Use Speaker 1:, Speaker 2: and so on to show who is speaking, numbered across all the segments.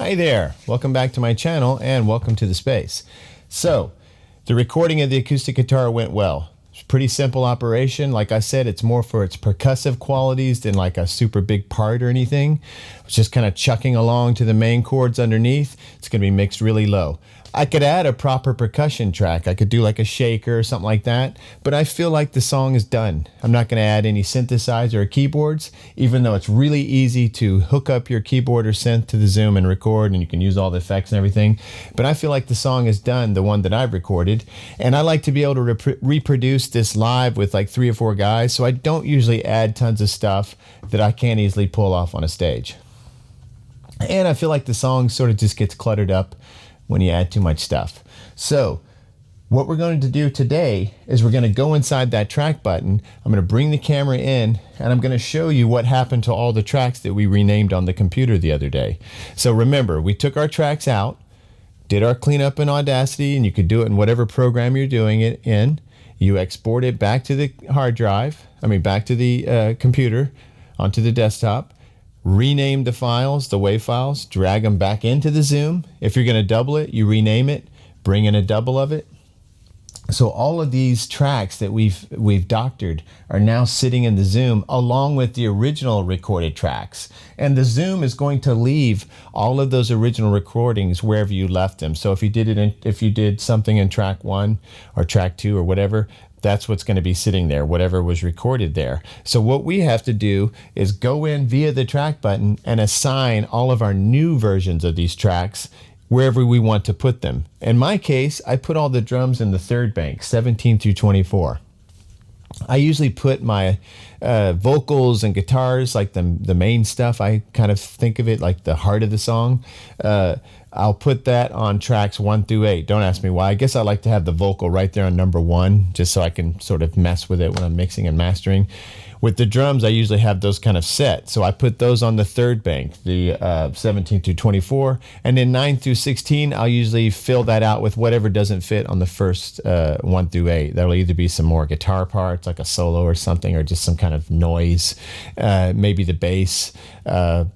Speaker 1: Hi there, welcome back to my channel and welcome to the space. So, the recording of the acoustic guitar went well. It's a pretty simple operation. Like I said, it's more for its percussive qualities than like a super big part or anything. It's just kind of chucking along to the main chords underneath. It's going to be mixed really low. I could add a proper percussion track. I could do like a shaker or something like that, but I feel like the song is done. I'm not going to add any synthesizer or keyboards, even though it's really easy to hook up your keyboard or synth to the Zoom and record, and you can use all the effects and everything. But I feel like the song is done, the one that I've recorded, and I like to be able to reproduce this live with like 3 or 4 guys, so I don't usually add tons of stuff that I can't easily pull off on a stage. And I feel like the song sort of just gets cluttered up when you add too much stuff. So what we're going to do today is we're going to go inside that track button. I'm going to bring the camera in and I'm going to show you what happened to all the tracks that we renamed on the computer the other day. So remember, we took our tracks out, did our cleanup in Audacity, and you could do it in whatever program you're doing it in. You export it back to the hard drive, back to the computer, onto the desktop. Rename the files, the WAV files, drag them back into the Zoom. If you're going to double it, you rename it, bring in a double of it. So all of these tracks that we've doctored are now sitting in the Zoom along with the original recorded tracks. And the Zoom is going to leave all of those original recordings wherever you left them. So if you did something in track 1 or track 2 or whatever, that's what's going to be sitting there, whatever was recorded there. So what we have to do is go in via the track button and assign all of our new versions of these tracks wherever we want to put them. In my case, I put all the drums in the third bank, 17 through 24. I usually put my vocals and guitars, like the main stuff. I kind of think of it like the heart of the song. I'll put that on tracks 1 through 8. Don't ask me why. I guess I like to have the vocal right there on number 1, just so I can sort of mess with it when I'm mixing and mastering. With the drums, I usually have those kind of set. So I put those on the third bank, the 17 through 24. And then 9 through 16, I'll usually fill that out with whatever doesn't fit on the first 1 through 8. That'll either be some more guitar parts, like a solo or something, or just some kind of noise, maybe the bass,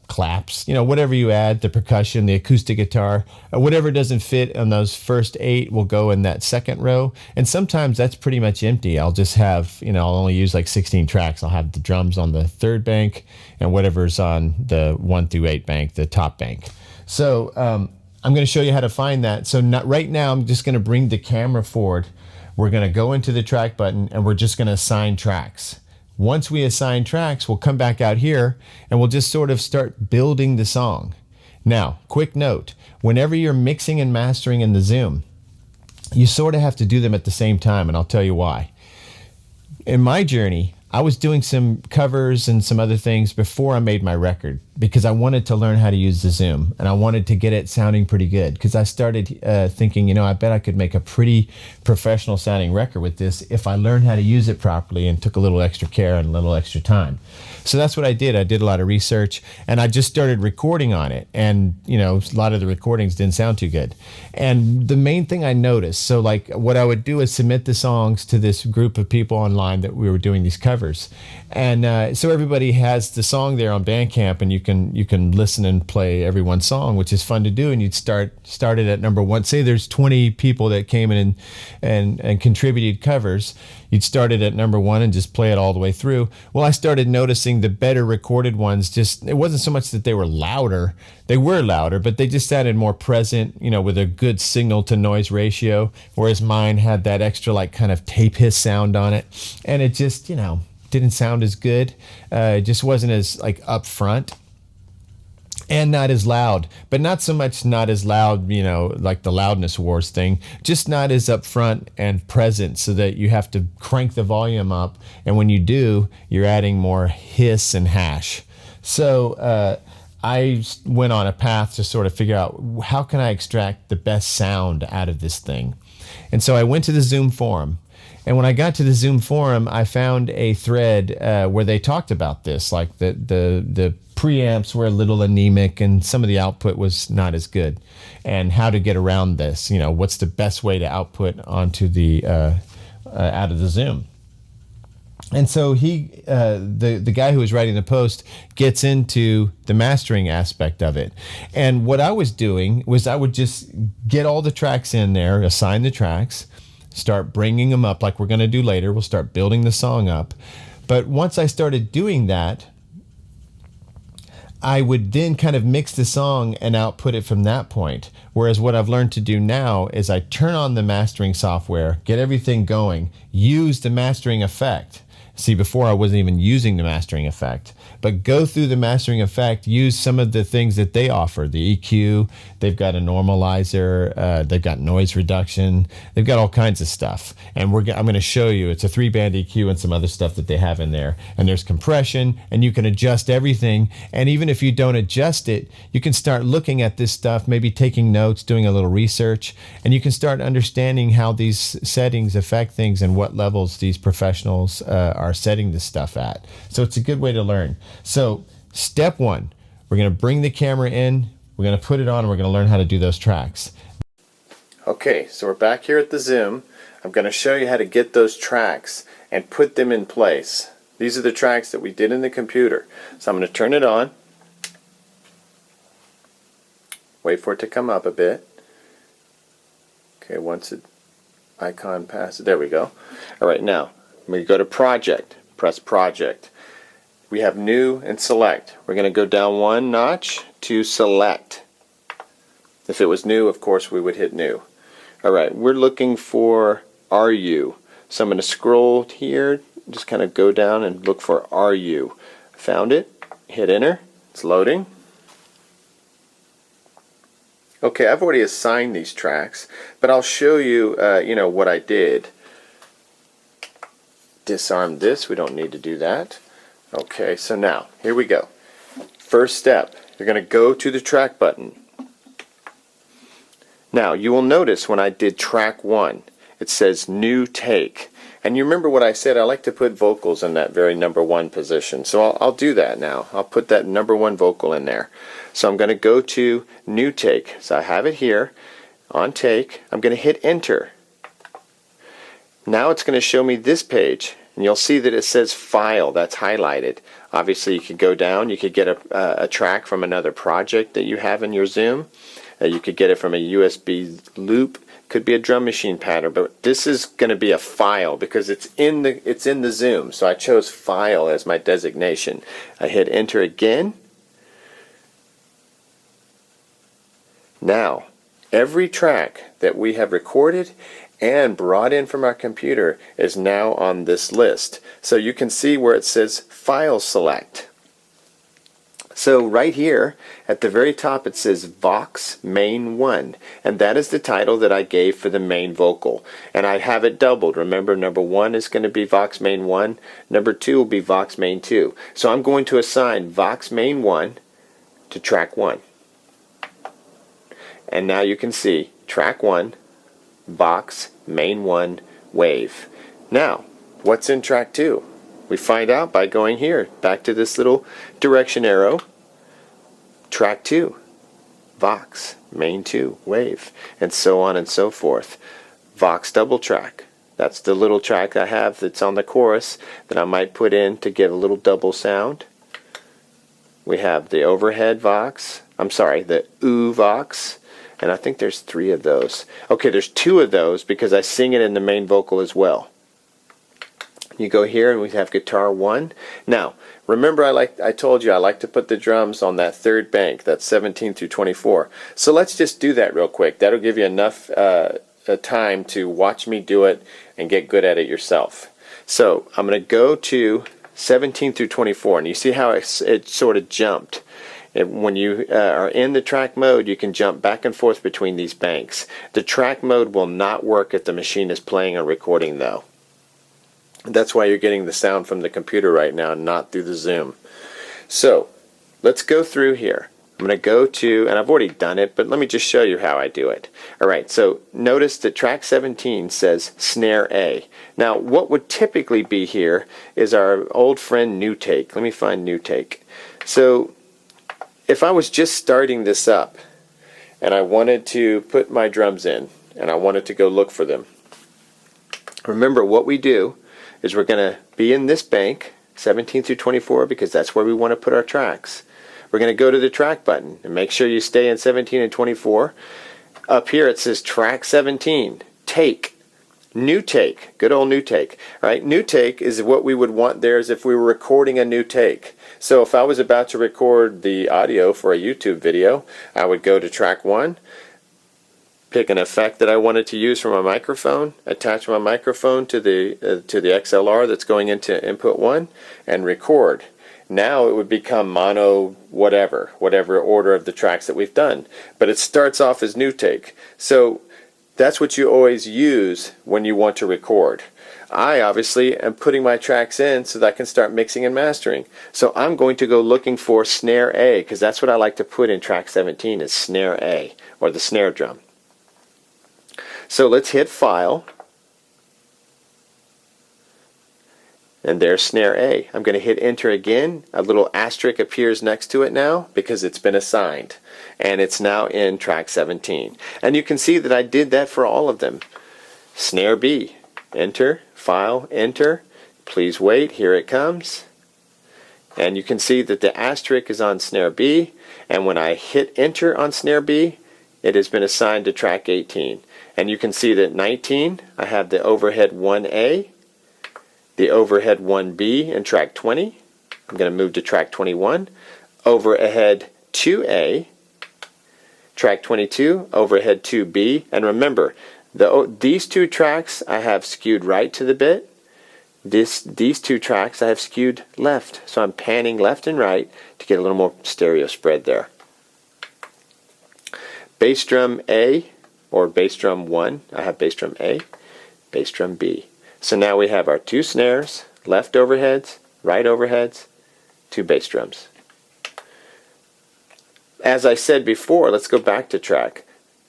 Speaker 1: claps, whatever you add, the percussion, the acoustic guitar, whatever doesn't fit on those first 8 will go in that second row. And sometimes that's pretty much empty. I'll just have, I'll only use like 16 tracks. I'll have the drums on the third bank and whatever's on the 1 through 8 bank, the top bank. So I'm going to show you how to find that. So right now, I'm just going to bring the camera forward. We're going to go into the track button and we're just going to assign tracks. Once we assign tracks, we'll come back out here and we'll just sort of start building the song. Now, quick note, whenever you're mixing and mastering in the Zoom, you sort of have to do them at the same time, and I'll tell you why. In my journey, I was doing some covers and some other things before I made my record because I wanted to learn how to use the Zoom and I wanted to get it sounding pretty good because I started thinking, I bet I could make a pretty professional sounding record with this if I learned how to use it properly and took a little extra care and a little extra time. So that's what I did. I did a lot of research and I just started recording on it. And, a lot of the recordings didn't sound too good. And the main thing I noticed, so like what I would do is submit the songs to this group of people online that we were doing these covers. And so everybody has the song there on Bandcamp and you can listen and play everyone's song, which is fun to do. And you'd start it at number 1. Say there's 20 people that came in and contributed covers. You'd start it at number 1 and just play it all the way through. Well, I started noticing the better recorded ones, it wasn't so much that they were louder. They were louder, but they just sounded more present, with a good signal to noise ratio, whereas mine had that extra like kind of tape hiss sound on it. And it just, didn't sound as good. It just wasn't as like upfront. And not as loud, but not so much not as loud, like the loudness wars thing, just not as upfront and present so that you have to crank the volume up. And when you do, you're adding more hiss and hash. So I went on a path to sort of figure out how can I extract the best sound out of this thing. And so I went to the Zoom forum. And when I got to the Zoom forum, I found a thread where they talked about this, like the preamps were a little anemic and some of the output was not as good, and how to get around this. What's the best way to output onto the out of the Zoom. And so the guy who was writing the post gets into the mastering aspect of it. And what I was doing was I would just get all the tracks in there, assign the tracks, start bringing them up like we're going to do later. We'll start building the song up. But once I started doing that, I would then kind of mix the song and output it from that point. Whereas what I've learned to do now is I turn on the mastering software, get everything going, use the mastering effect. See, before I wasn't even using the mastering effect, but go through the mastering effect, use some of the things that they offer, the EQ, they've got a normalizer, they've got noise reduction, they've got all kinds of stuff. And I'm going to show you, it's a 3-band EQ and some other stuff that they have in there. And there's compression, and you can adjust everything. And even if you don't adjust it, you can start looking at this stuff, maybe taking notes, doing a little research, and you can start understanding how these settings affect things and what levels these professionals are setting this stuff at. So it's a good way to learn. So step one, we're going to bring the camera in, we're going to put it on, and we're going to learn how to do those tracks. Okay, so we're back here at the Zoom. I'm going to show you how to get those tracks and put them in place. These are the tracks that we did in the computer. So I'm going to turn it on. Wait for it to come up a bit. Okay, once the icon passes, there we go. All right, now I'm going to go to Project, press Project. We have New and Select. We're going to go down one notch to Select. If it was New, of course, we would hit New. All right, we're looking for RU. So I'm going to scroll here, just kind of go down and look for RU. Found it, hit Enter, it's loading. Okay, I've already assigned these tracks, but I'll show you, what I did. Disarm this, we don't need to do that. Okay, so now, here we go. First step, you're going to go to the track button. Now, you will notice when I did track 1, it says New Take. And you remember what I said, I like to put vocals in that very number 1 position. So I'll do that now. I'll put that number 1 vocal in there. So I'm going to go to New Take. So I have it here on Take. I'm going to hit Enter. Now it's going to show me this page. And you'll see that it says File. That's highlighted. Obviously, you could go down. You could get a track from another project that you have in your Zoom. You could get it from a USB loop. Could be a drum machine pattern, but this is going to be a file because it's in the Zoom. So I chose File as my designation. I hit Enter again. Now, every track that we have recorded and brought in from our computer is now on this list. So you can see where it says File Select. So right here at the very top it says Vox Main 1, and that is the title that I gave for the main vocal. And I have it doubled. Remember, number 1 is going to be Vox Main 1, number 2 will be Vox Main 2. So I'm going to assign Vox Main 1 to track 1. And now you can see track 1, Vox Main 1, Wave. Now, what's in track 2? We find out by going here, back to this little direction arrow, track 2, Vox, Main 2, Wave, and so on and so forth. Vox double track, that's the little track I have that's on the chorus that I might put in to give a little double sound. We have the overhead Vox, the ooh Vox, and I think there's 3 of those. Okay, there's 2 of those because I sing it in the main vocal as well. You go here and we have guitar 1. Now, remember I told you I like to put the drums on that 3rd bank, that's 17 through 24. So let's just do that real quick. That'll give you enough time to watch me do it and get good at it yourself. So I'm going to go to 17 through 24, and you see how it sort of jumped. When you are in the track mode, you can jump back and forth between these banks. The track mode will not work if the machine is playing or recording though. That's why you're getting the sound from the computer right now, not through the Zoom. So, let's go through here. I'm going to go to, and I've already done it, but let me just show you how I do it. Alright, so notice that track 17 says Snare A. Now, what would typically be here is our old friend New Take. Let me find New Take. So, if I was just starting this up, and I wanted to put my drums in, and I wanted to go look for them, remember what we do is we're going to be in this bank, 17 through 24, because that's where we want to put our tracks. We're going to go to the track button and make sure you stay in 17 and 24. Up here it says track 17, take, new take, good old new take. Right? New take is what we would want there as if we were recording a new take. So if I was about to record the audio for a YouTube video, I would go to track 1, pick an effect that I wanted to use for my microphone, attach my microphone to the XLR that's going into input 1, and record. Now it would become mono whatever order of the tracks that we've done. But it starts off as new take. So that's what you always use when you want to record. I obviously am putting my tracks in so that I can start mixing and mastering. So I'm going to go looking for snare A, because that's what I like to put in track 17 is snare A, or the snare drum. So let's hit File, and there's snare A. I'm going to hit Enter again. A little asterisk appears next to it now because it's been assigned, and it's now in track 17. And you can see that I did that for all of them. Snare B, Enter, File, Enter. Please wait, here it comes. And you can see that the asterisk is on snare B, and when I hit Enter on snare B, it has been assigned to track 18. And you can see that 19, I have the overhead 1A, the overhead 1B in track 20. I'm going to move to track 21. Overhead 2A, track 22, overhead 2B. And remember, these two tracks I have skewed right to the bit. These two tracks I have skewed left. So I'm panning left and right to get a little more stereo spread there. Bass drum A, or bass drum 1, I have bass drum A, bass drum B. So now we have our two snares, left overheads, right overheads, two bass drums. As I said before, let's go back to track.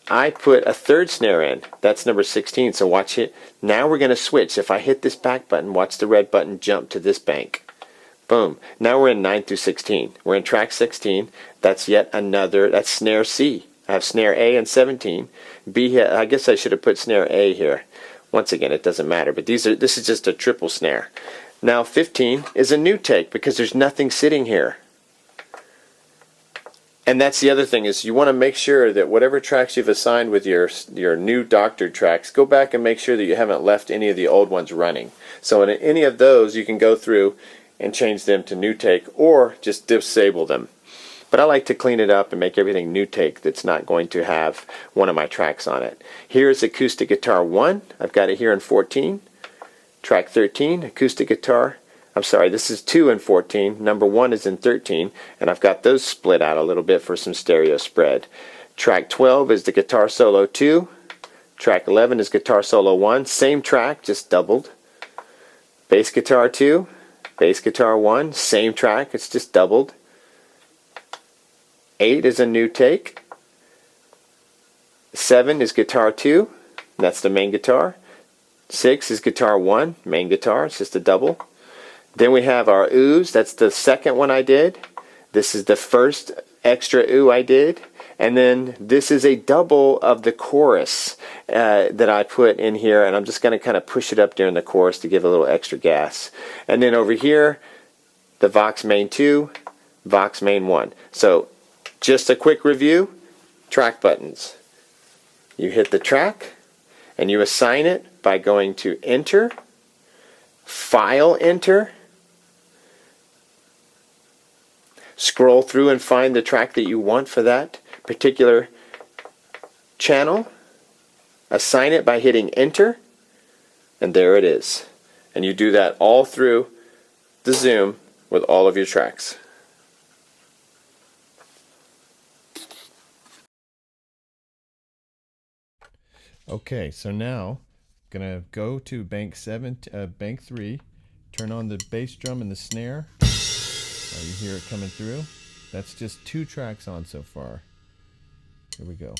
Speaker 1: I put a third snare in. That's number 16, so watch it. Now we're going to switch. If I hit this back button, watch the red button jump to this bank. Boom. Now we're in 9 through 16. We're in track 16. That's yet another, that's snare C. I have snare A and 17. B, I guess I should have put snare A here. Once again, it doesn't matter, but this is just a triple snare. Now 15 is a new take because there's nothing sitting here. And that's the other thing, is you want to make sure that whatever tracks you've assigned with your new doctored tracks, go back and make sure that you haven't left any of the old ones running. So in any of those, you can go through and change them to new take or just disable them. But I like to clean it up and make everything new take that's not going to have one of my tracks on it. Here's acoustic guitar 1. I've got it here in 14. Track 13, acoustic guitar. I'm sorry, this is 2 and 14. Number 1 is in 13. And I've got those split out a little bit for some stereo spread. Track 12 is the guitar solo 2. Track 11 is guitar solo 1. Same track, just doubled. Bass guitar 2. Bass guitar 1. Same track, it's just doubled. 8 is a new take. 7 is guitar 2, that's the main guitar. 6 is guitar 1, main guitar, it's just a double. Then we have our oohs, that's the second one I did. This is the first extra ooh I did. And then this is a double of the chorus that I put in here, and I'm just going to kind of push it up during the chorus to give a little extra gas. And then over here, the Vox main 2, Vox main 1. So just a quick review, track buttons. You hit the track and you assign it by going to Enter, File, Enter, scroll through and find the track that you want for that particular channel, assign it by hitting Enter, and there it is. And you do that all through the Zoom with all of your tracks. Okay, so now I'm gonna go to bank 3, turn on the bass drum and the snare. You hear it coming through. That's just 2 tracks on so far. Here we go.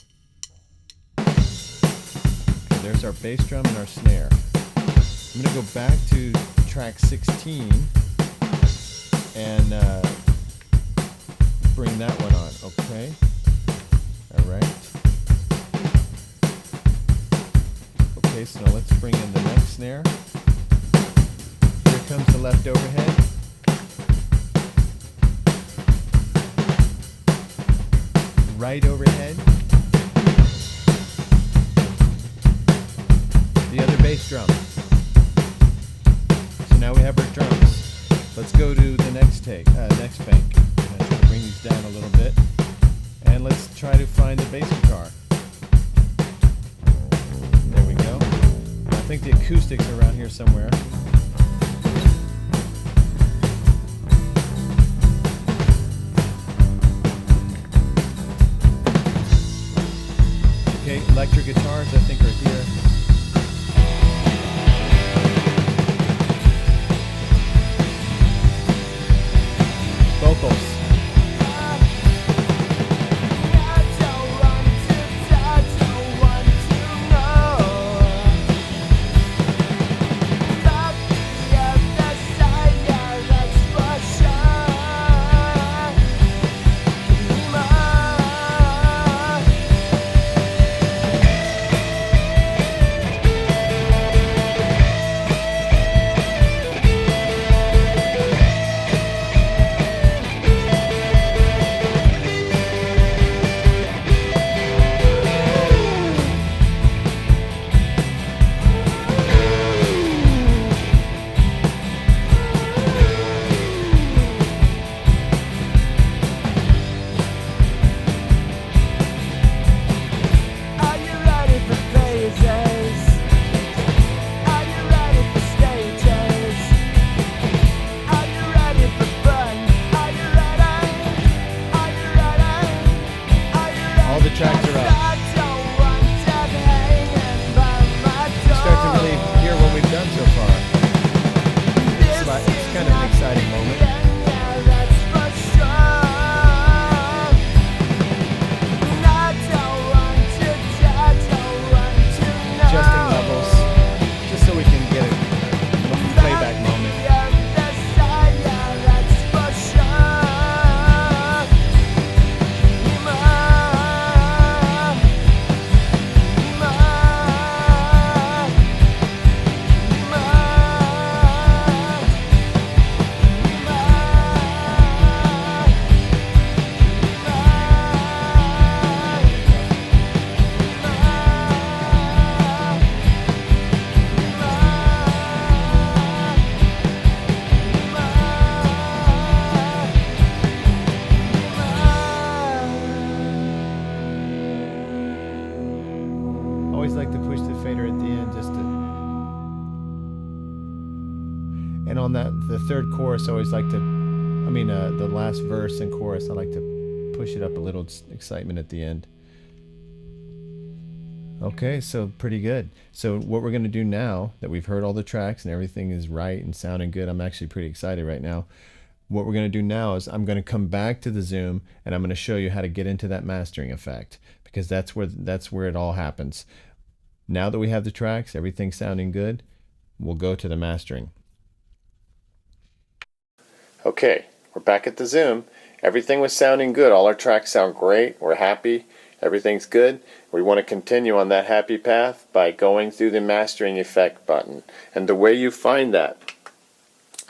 Speaker 1: Okay, there's our bass drum and our snare. I'm gonna go back to track 16 and bring that one on. Okay. All right. Okay, so now let's bring in the next snare. comes the left overhead. Right overhead. The other bass drum. So now we have our drums. Let's go to the next bank. I'm going to bring these down a little bit. And let's try to find the bass guitar. There we go. I think the acoustics are around here somewhere. Okay, electric guitars I think are here. Vocals. Tracks are up. You start to really hear what we've done so far. It's kind of an exciting moment. Adjusting levels, just so we can get a playback moment. Always like to push the fader at the end just to, and on the third chorus I always like to, the last verse and chorus I like to push it up a little, excitement at the end. Okay, so pretty good. So what we're going to do now that we've heard all the tracks and everything is right and sounding good, I'm actually pretty excited right now. What we're going to do now is I'm going to come back to the Zoom and I'm going to show you how to get into that mastering effect, because that's where it all happens. Now that we have the tracks, everything's sounding good, we'll go to the mastering. Okay, we're back at the Zoom. Everything was sounding good. All our tracks sound great. We're happy. Everything's good. We want to continue on that happy path by going through the mastering effect button. And the way you find that,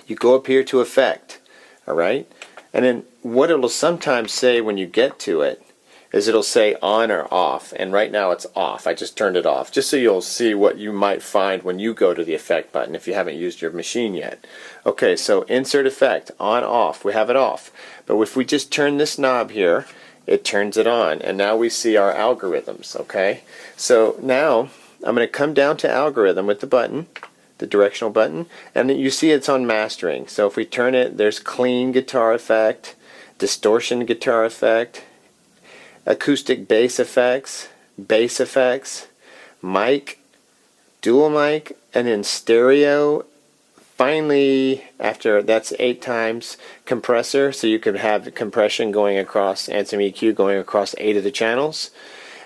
Speaker 1: you go up here to effect, all right? And then what it'll sometimes say when you get to it is it'll say on or off, and right now it's off. I just turned it off, just so you'll see what you might find when you go to the effect button if you haven't used your machine yet. Okay, so insert effect, on, off, we have it off. But if we just turn this knob here, it turns it on, and now we see our algorithms, okay? So now I'm going to come down to algorithm with the button, the directional button, and you see it's on mastering. So if we turn it, there's clean guitar effect, distortion guitar effect, acoustic bass effects, mic, dual mic, and then stereo. Finally, after that's 8 times compressor, so you could have compression going across and some EQ going across 8 of the channels.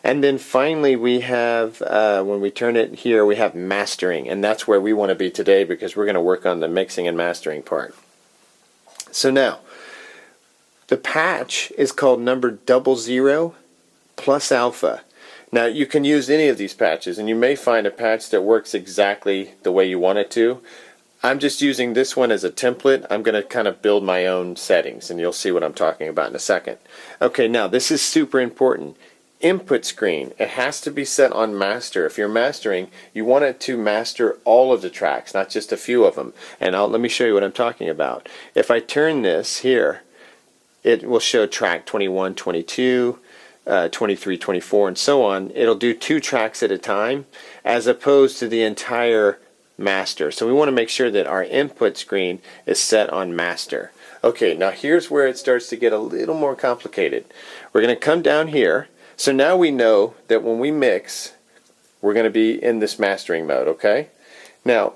Speaker 1: And then finally we have, when we turn it here, we have mastering, and that's where we want to be today because we're going to work on the mixing and mastering part. So now, the patch is called number 00 plus alpha. Now you can use any of these patches, and you may find a patch that works exactly the way you want it to. I'm just using this one as a template. I'm going to kind of build my own settings, and you'll see what I'm talking about in a second. Okay, now this is super important. Input screen, it has to be set on master. If you're mastering, you want it to master all of the tracks, not just a few of them. And let me show you what I'm talking about. If I turn this here, it will show track 21, 22, 23, 24, and so on. It'll do 2 tracks at a time, as opposed to the entire master. So we want to make sure that our input screen is set on master. Okay, now here's where it starts to get a little more complicated. We're going to come down here. So now we know that when we mix, we're going to be in this mastering mode, okay? Now,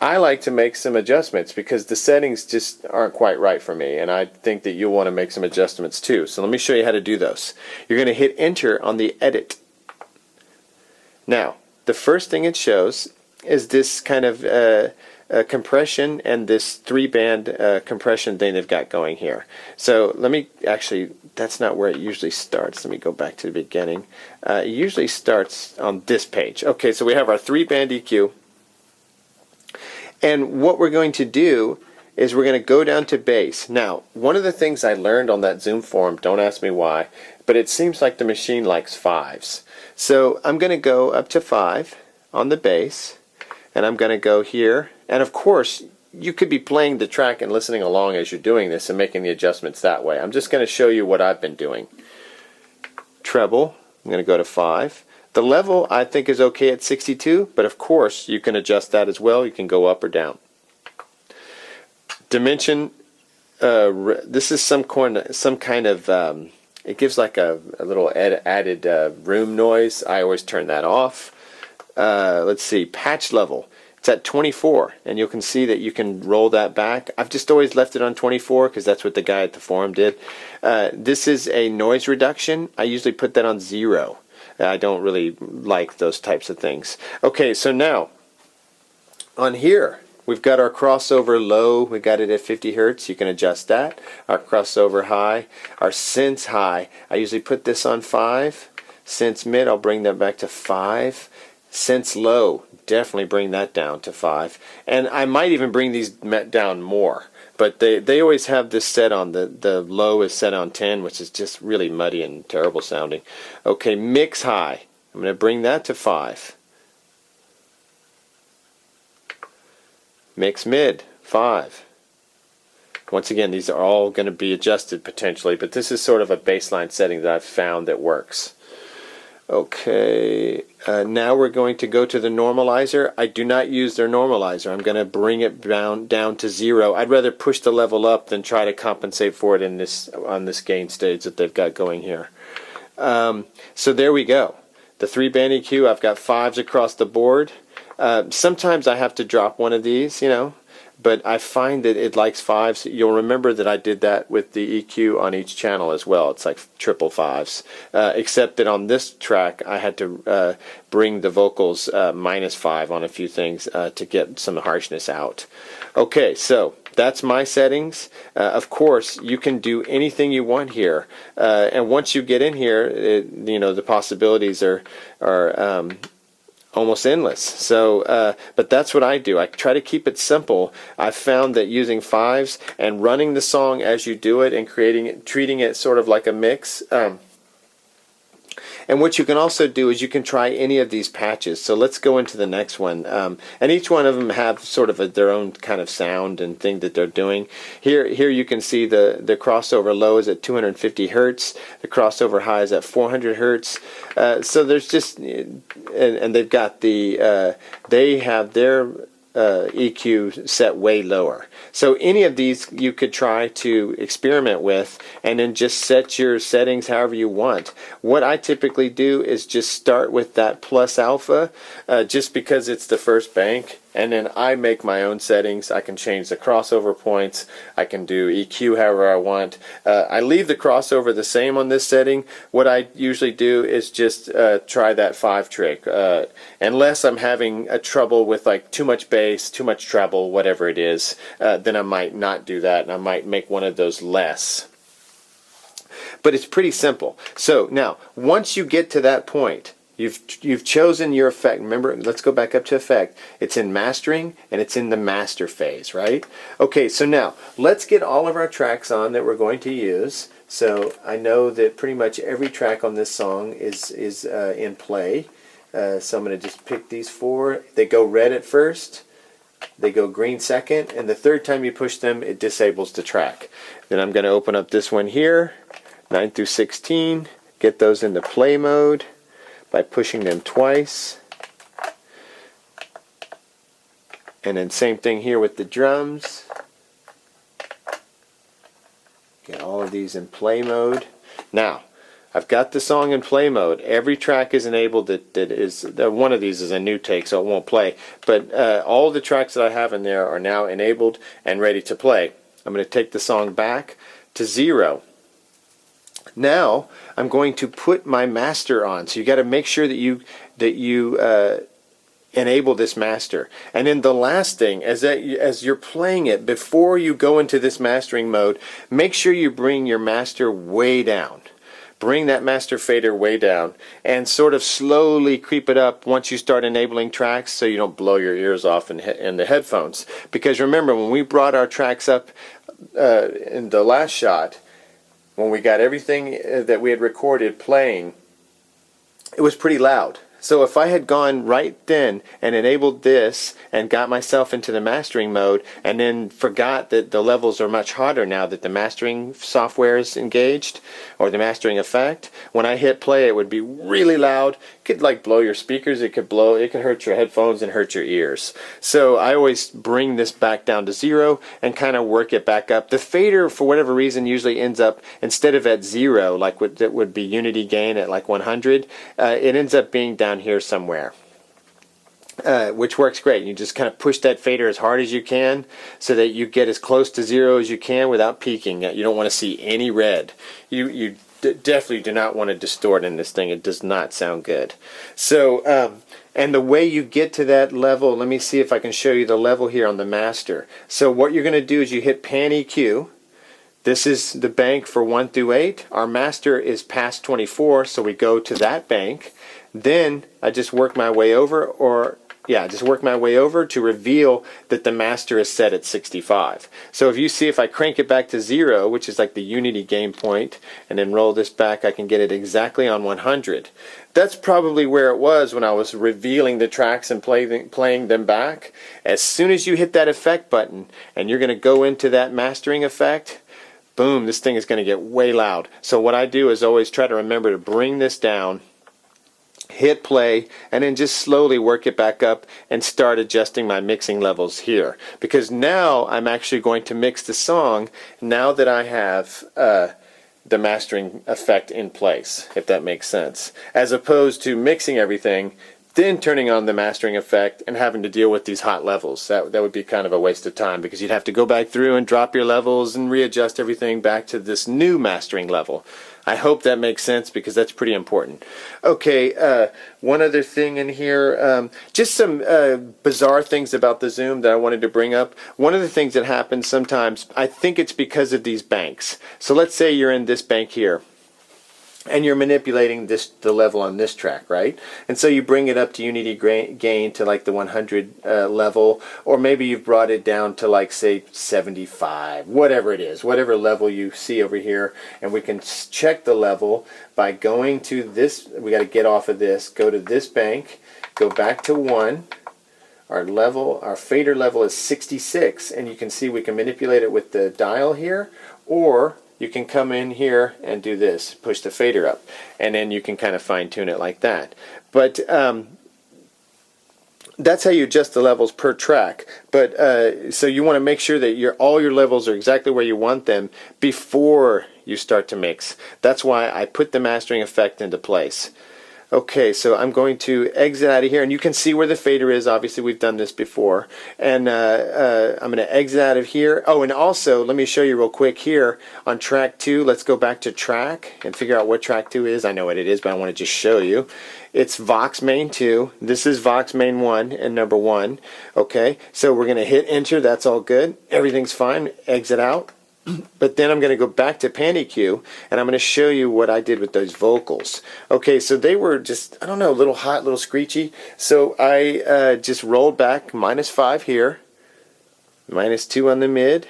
Speaker 1: I like to make some adjustments because the settings just aren't quite right for me, and I think that you'll want to make some adjustments too. So let me show you how to do those. You're going to hit enter on the edit. Now, the first thing it shows is this kind of compression and this 3-band compression thing they've got going here. So let me actually, that's not where it usually starts. Let me go back to the beginning. It usually starts on this page. Okay, so we have our 3-band EQ. And what we're going to do is we're going to go down to bass. Now, one of the things I learned on that Zoom forum, don't ask me why, but it seems like the machine likes 5s. So I'm going to go up to 5 on the bass, and I'm going to go here. And of course, you could be playing the track and listening along as you're doing this and making the adjustments that way. I'm just going to show you what I've been doing. Treble, I'm going to go to 5. The level I think is okay at 62, but of course you can adjust that as well. You can go up or down. Dimension, this is some kind of, it gives like a little added room noise. I always turn that off. Let's see, patch level. It's at 24, and you can see that you can roll that back. I've just always left it on 24 because that's what the guy at the forum did. This is a noise reduction. I usually put that on 0. I don't really like those types of things. Okay, so now on here we've got our crossover low. We got it at 50 hertz. You can adjust that. Our crossover high, our sense high. I usually put this on 5. Sense mid, I'll bring that back to 5. Sense low, definitely bring that down to 5. And I might even bring these down more. But they always have this set on, the low is set on 10, which is just really muddy and terrible sounding. Okay, mix high. I'm going to bring that to 5. Mix mid, 5. Once again, these are all going to be adjusted potentially, but this is sort of a baseline setting that I've found that works. Okay, now we're going to go to the normalizer. I do not use their normalizer. I'm going to bring it down to 0. I'd rather push the level up than try to compensate for it in this on this gain stage that they've got going here. So there we go. The 3-band EQ, I've got 5s across the board. Sometimes I have to drop one of these, you know, but I find that it likes 5s. You'll remember that I did that with the EQ on each channel as well. It's like triple 5s, except that on this track I had to bring the vocals -5 on a few things to get some harshness out. Okay, so that's my settings. Of course, you can do anything you want here, and once you get in here, you know, the possibilities are almost endless. So, but that's what I do. I try to keep it simple. I've found that using 5s and running the song as you do it and treating it sort of like a mix. And what you can also do is you can try any of these patches. So let's go into the next one. And each one of them have sort of their own kind of sound and thing that they're doing. Here you can see the crossover low is at 250 hertz. The crossover high is at 400 hertz. So there's just, and they've got they have their EQ set way lower. So any of these you could try to experiment with and then just set your settings however you want. What I typically do is just start with that plus alpha just because it's the first bank, and then I make my own settings. I can change the crossover points. I can do EQ however I want. I leave the crossover the same on this setting. What I usually do is just try that 5 trick. Unless I'm having a trouble with like too much bass, too much treble, whatever it is, then I might not do that, and I might make one of those less. But it's pretty simple. So now, once you get to that point, You've chosen your effect. Remember, let's go back up to effect. It's in mastering and it's in the master phase, right? Okay, so now let's get all of our tracks on that we're going to use. So I know that pretty much every track on this song is in play. So I'm going to just pick these 4. They go red at first, they go green second, and the third time you push them, it disables the track. Then I'm going to open up this one here, 9 through 16, get those into play mode by pushing them twice. And then same thing here with the drums. Get all of these in play mode. Now, I've got the song in play mode. Every track is enabled that is, one of these is a new take, so it won't play. But all the tracks that I have in there are now enabled and ready to play. I'm going to take the song back to 0. Now I'm going to put my master on. So you got to make sure that you enable this master. And then the last thing, as you're playing it, before you go into this mastering mode, make sure you bring your master way down. Bring that master fader way down and sort of slowly creep it up once you start enabling tracks, so you don't blow your ears off in the headphones. Because remember, when we brought our tracks up in the last shot, when we got everything that we had recorded playing, it was pretty loud. So if I had gone right then and enabled this and got myself into the mastering mode and then forgot that the levels are much harder now that the mastering software is engaged, or the mastering effect, when I hit play it would be really loud. It could like blow your speakers, it could hurt your headphones and hurt your ears. So I always bring this back down to 0 and kind of work it back up. The fader, for whatever reason, usually ends up, instead of at 0, like that would be unity gain at like 100, it ends up being down here somewhere, which works great. You just kind of push that fader as hard as you can so that you get as close to 0 as you can without peaking. You don't want to see any red. You definitely do not want to distort in this thing. It does not sound good. So and the way you get to that level, let me see if I can show you the level here on the master. So what you're going to do is you hit Pan EQ. This is the bank for 1 through 8. Our master is past 24, so we go to that bank. Then I just work my way over, to reveal that the master is set at 65. So if you see, if I crank it back to 0, which is like the unity gain point, and then roll this back, I can get it exactly on 100. That's probably where it was when I was revealing the tracks and playing them back. As soon as you hit that effect button and you're going to go into that mastering effect, boom, this thing is going to get way loud. So what I do is always try to remember to bring this down, hit play, and then just slowly work it back up and start adjusting my mixing levels here. Because now I'm actually going to mix the song now that I have the mastering effect in place, if that makes sense. As opposed to mixing everything, then turning on the mastering effect and having to deal with these hot levels. That would be kind of a waste of time, because you'd have to go back through and drop your levels and readjust everything back to this new mastering level. I hope that makes sense, because that's pretty important. Okay, one other thing in here, just some bizarre things about the Zoom that I wanted to bring up. One of the things that happens sometimes, I think it's because of these banks. So let's say you're in this bank here, and you're manipulating the level on this track, right? And so you bring it up to unity gain to like the 100 level, or maybe you've brought it down to like, say, 75, whatever it is, whatever level you see over here. And we can check the level by going to this. We got to get off of this, go to this bank, go back to 1. Our fader level is 66, and you can see we can manipulate it with the dial here, or you can come in here and do this, push the fader up, and then you can kind of fine tune it like that. But that's how you adjust the levels per track. But so you want to make sure that all your levels are exactly where you want them before you start to mix. That's why I put the mastering effect into place. Okay, so I'm going to exit out of here, and you can see where the fader is. Obviously, we've done this before. And I'm going to exit out of here. Oh, and also, let me show you real quick here on track 2. Let's go back to track and figure out what track 2 is. I know what it is, but I want to just show you. It's Vox Main 2. This is Vox Main 1 and number 1. Okay, so we're going to hit enter. That's all good. Everything's fine. Exit out. But then I'm going to go back to Panic-Q, and I'm going to show you what I did with those vocals. Okay, so they were just, I don't know, a little hot, a little screechy. So I just rolled back -5 here, -2 on the mid,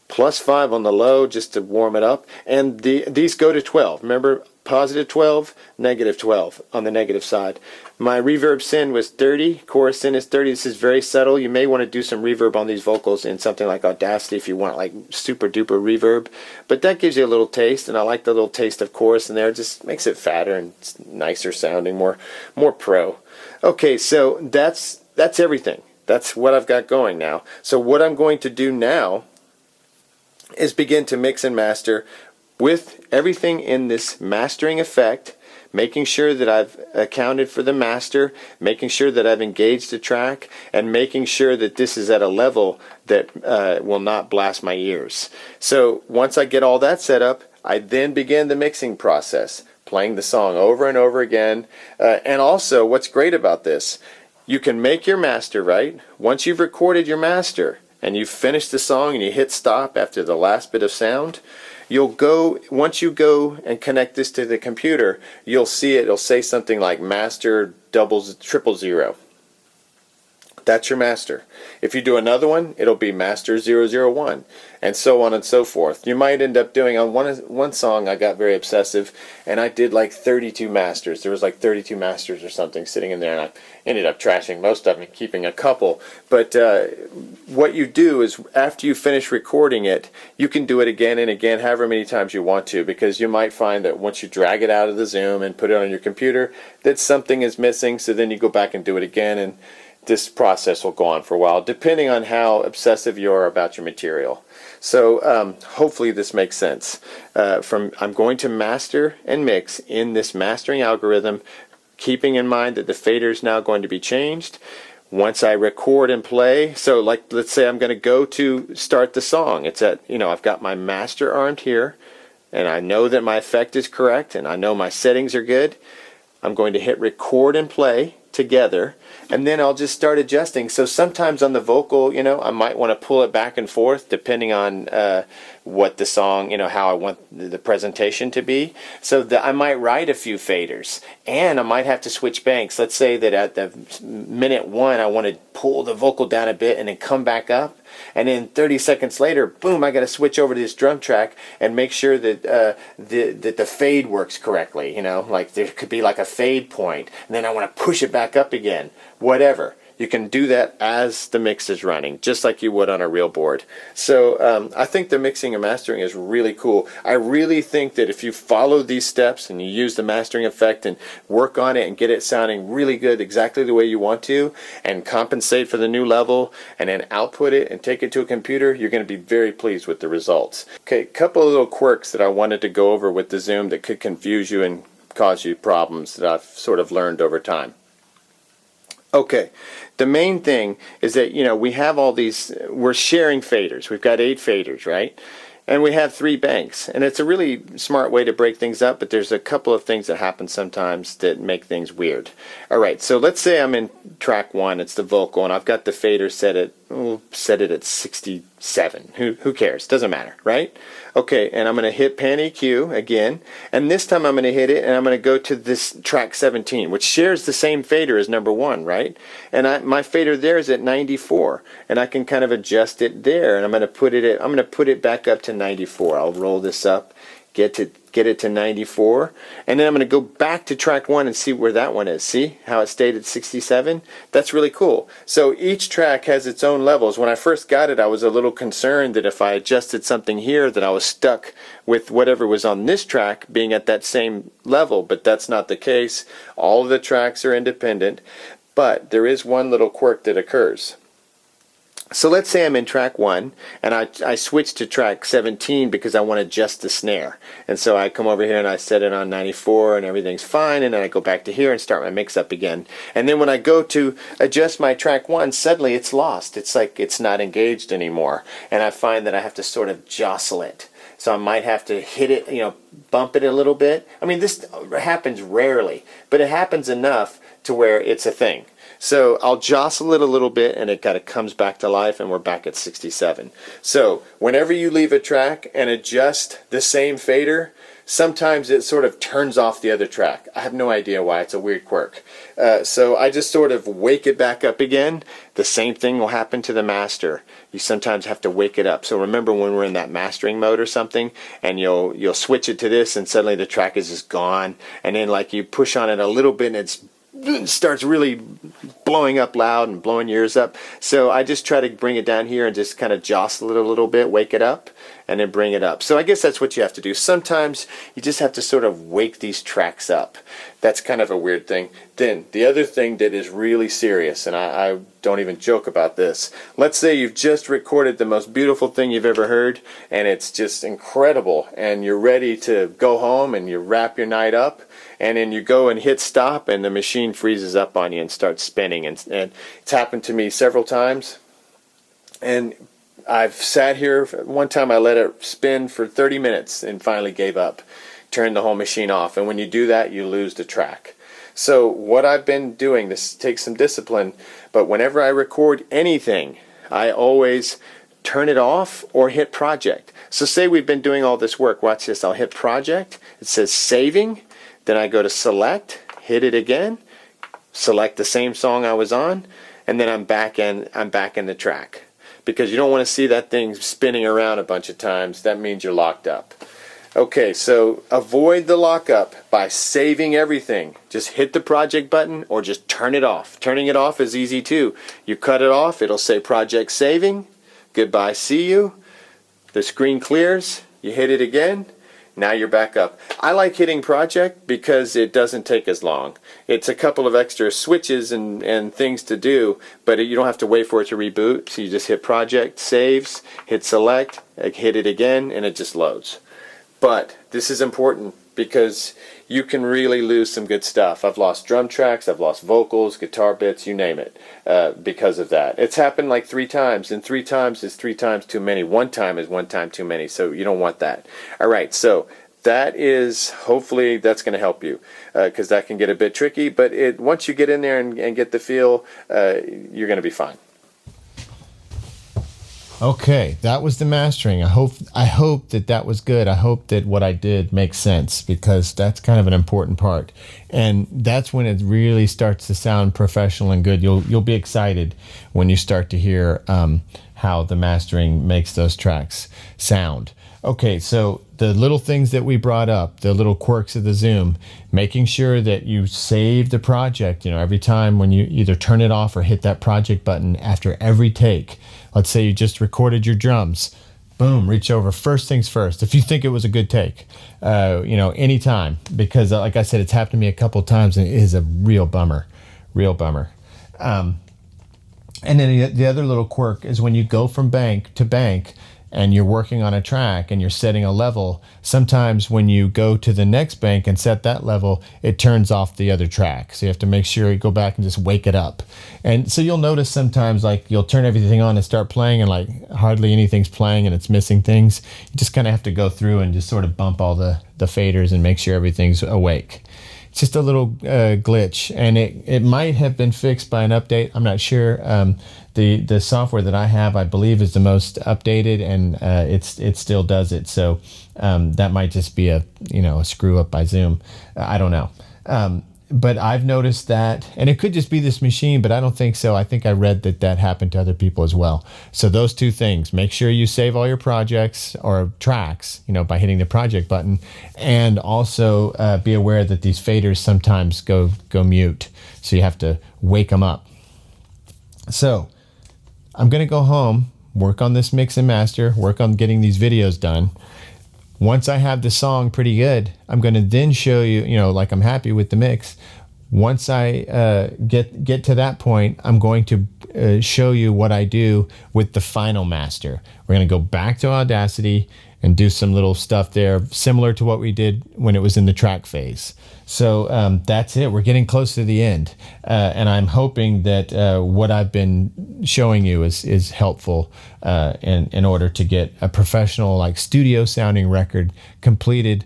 Speaker 1: +5 on the low just to warm it up. And these go to 12. Remember, +12, -12 on the negative side. My reverb sin was 30, chorus sin is 30. This is very subtle. You may want to do some reverb on these vocals in something like Audacity if you want like super duper reverb. But that gives you a little taste, and I like the little taste of chorus in there. It just makes it fatter and it's nicer sounding, more pro. Okay, so that's everything. That's what I've got going now. So what I'm going to do now is begin to mix and master with everything in this mastering effect, making sure that I've accounted for the master, making sure that I've engaged the track, and making sure that this is at a level that will not blast my ears. So once I get all that set up, I then begin the mixing process, playing the song over and over again. And also, what's great about this, you can make your master, right? Once you've recorded your master, and you've finished the song and you hit stop after the last bit of sound, once you go and connect this to the computer, you'll see it'll say something like master 000. That's your master. If you do another one, it'll be master 001, and so on and so forth. You might end up doing, on one song I got very obsessive, and I did like 32 masters. There was like 32 masters or something sitting in there, and I ended up trashing most of them and keeping a couple. But what you do is, after you finish recording it, you can do it again and again, however many times you want to, because you might find that once you drag it out of the Zoom and put it on your computer, that something is missing, so then you go back and do it again, and this process will go on for a while, depending on how obsessive you are about your material. So hopefully this makes sense. I'm going to master and mix in this mastering algorithm, keeping in mind that the fader is now going to be changed. Once I record and play, so like let's say I'm going to go to start the song. It's at, I've got my master armed here, and I know that my effect is correct, and I know my settings are good. I'm going to hit record and play together, and then I'll just start adjusting. So sometimes on the vocal, I might want to pull it back and forth depending on what the song, how I want the presentation to be. So I might write a few faders, and I might have to switch banks. Let's say that at the minute 1 I want to pull the vocal down a bit and then come back up, and then 30 seconds later, boom, I got to switch over to this drum track and make sure that the fade works correctly. Like there could be like a fade point, and then I want to push it back up again. Whatever. You can do that as the mix is running, just like you would on a real board. So I think the mixing and mastering is really cool. I really think that if you follow these steps and you use the mastering effect and work on it and get it sounding really good exactly the way you want to, and compensate for the new level, and then output it and take it to a computer, you're going to be very pleased with the results. Okay, a couple of little quirks that I wanted to go over with the Zoom that could confuse you and cause you problems that I've sort of learned over time. Okay, the main thing is that, we have all these, we're sharing faders. We've got 8 faders, right? And we have 3 banks. And it's a really smart way to break things up, but there's a couple of things that happen sometimes that make things weird. All right, so let's say I'm in track 1, it's the vocal, and I've got the fader set it at 67. Who cares? Doesn't matter, right? Okay, and I'm going to hit Panic-Q again, and this time I'm going to hit it, and I'm going to go to this track 17, which shares the same fader as number 1, right? And my fader there is at 94, and I can kind of adjust it there, and I'm going to put it back up to 94. I'll roll this up, get it to 94, and then I'm going to go back to track 1 and see where that one is. See how it stayed at 67? That's really cool. So each track has its own levels. When I first got it, I was a little concerned that if I adjusted something here that I was stuck with whatever was on this track being at that same level, but that's not the case. All of the tracks are independent, but there is one little quirk that occurs. So let's say I'm in track 1, and I switch to track 17 because I want to adjust the snare. And so I come over here and I set it on 94 and everything's fine, and then I go back to here and start my mix up again. And then when I go to adjust my track 1, suddenly it's lost. It's like it's not engaged anymore. And I find that I have to sort of jostle it. So I might have to hit it, bump it a little bit. I mean, this happens rarely, but it happens enough to where it's a thing. So I'll jostle it a little bit and it kind of comes back to life and we're back at 67. So whenever you leave a track and adjust the same fader, sometimes it sort of turns off the other track. I have no idea why. It's a weird quirk. So I just sort of wake it back up again. The same thing will happen to the master. You sometimes have to wake it up. So remember when we're in that mastering mode or something, and you'll switch it to this and suddenly the track is just gone. And then like you push on it a little bit and it starts really blowing up loud and blowing your ears up. So I just try to bring it down here and just kind of jostle it a little bit, wake it up, and then bring it up. So I guess that's what you have to do. Sometimes you just have to sort of wake these tracks up. That's kind of a weird thing. Then the other thing that is really serious, and I don't even joke about this. Let's say you've just recorded the most beautiful thing you've ever heard, and it's just incredible, and you're ready to go home and you wrap your night up, and then you go and hit stop and the machine freezes up on you and starts spinning. And it's happened to me several times. And I've sat here, one time I let it spin for 30 minutes and finally gave up, turned the whole machine off. And when you do that, you lose the track. So what I've been doing, this takes some discipline, but whenever I record anything, I always turn it off or hit project. So say we've been doing all this work. Watch this. I'll hit project. It says saving. Then I go to select, hit it again, select the same song I was on, and then I'm back in the track. Because you don't want to see that thing spinning around a bunch of times. That means you're locked up. Okay, so avoid the lockup by saving everything. Just hit the project button or just turn it off. Turning it off is easy too. You cut it off, it'll say project saving, goodbye, see you. The screen clears, you hit it again. Now you're back up. I like hitting project because it doesn't take as long. It's a couple of extra switches and things to do, but you don't have to wait for it to reboot. So you just hit project, saves, hit select, hit it again, and it just loads. But this is important because you can really lose some good stuff. I've lost drum tracks, I've lost vocals, guitar bits, you name it, because of that. It's happened like 3 times, and 3 times is 3 times too many. 1 time is 1 time too many, so you don't want that. All right, so that is, hopefully that's going to help you, because that can get a bit tricky, but once you get in there and get the feel, you're going to be fine.
Speaker 2: Okay, that was the mastering. I hope that was good. I hope that what I did makes sense, because that's kind of an important part. And that's when it really starts to sound professional and good. You'll be excited when you start to hear how the mastering makes those tracks sound. Okay, so the little things that we brought up, the little quirks of the Zoom, making sure that you save the project, every time when you either turn it off or hit that project button after every take. Let's say you just recorded your drums. Boom, reach over. First things first. If you think it was a good take, anytime. Because like I said, it's happened to me a couple times and it is a real bummer. Real bummer. And then the other little quirk is when you go from bank to bank and you're working on a track and you're setting a level, sometimes when you go to the next bank and set that level, it turns off the other track. So you have to make sure you go back and just wake it up. And so you'll notice sometimes like you'll turn everything on and start playing and like hardly anything's playing and it's missing things. You just kind of have to go through and just sort of bump all the faders and make sure everything's awake. It's just a little glitch, and it might have been fixed by an update. I'm not sure. The software that I have, I believe, is the most updated, and it still does it. So that might just be a screw up by Zoom. I don't know. But I've noticed that, and it could just be this machine, but I don't think so. I think I read that happened to other people as well. So those 2 things: make sure you save all your projects or tracks, by hitting the project button, and also be aware that these faders sometimes go mute. So you have to wake them up. So I'm going to go home, work on this mix and master, work on getting these videos done. Once I have the song pretty good, I'm going to then show you, like I'm happy with the mix. Once I get to that point, I'm going to show you what I do with the final master. We're going to go back to Audacity and do some little stuff there, similar to what we did when it was in the track phase. So that's it. We're getting close to the end. And I'm hoping that what I've been showing you is helpful in order to get a professional, like studio sounding record completed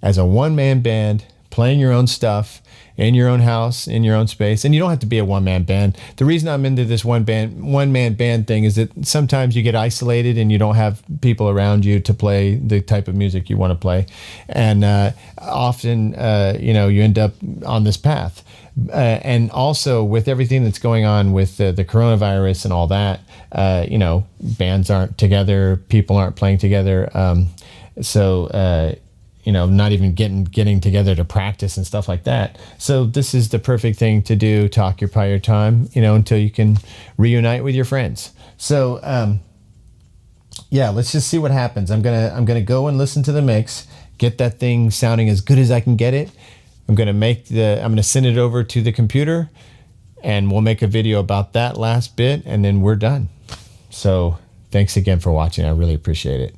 Speaker 2: as a one-man band, playing your own stuff in your own house, in your own space. And you don't have to be a one-man band. The reason I'm into this one-man band thing is that sometimes you get isolated and you don't have people around you to play the type of music you want to play. And often, you end up on this path. And also with everything that's going on with the coronavirus and all that, bands aren't together, people aren't playing together. Not even getting together to practice and stuff like that. So this is the perfect thing to do to occupy your time, until you can reunite with your friends. So, let's just see what happens. I'm gonna go and listen to the mix, get that thing sounding as good as I can get it. I'm gonna send it over to the computer, and we'll make a video about that last bit, and then we're done. So thanks again for watching. I really appreciate it.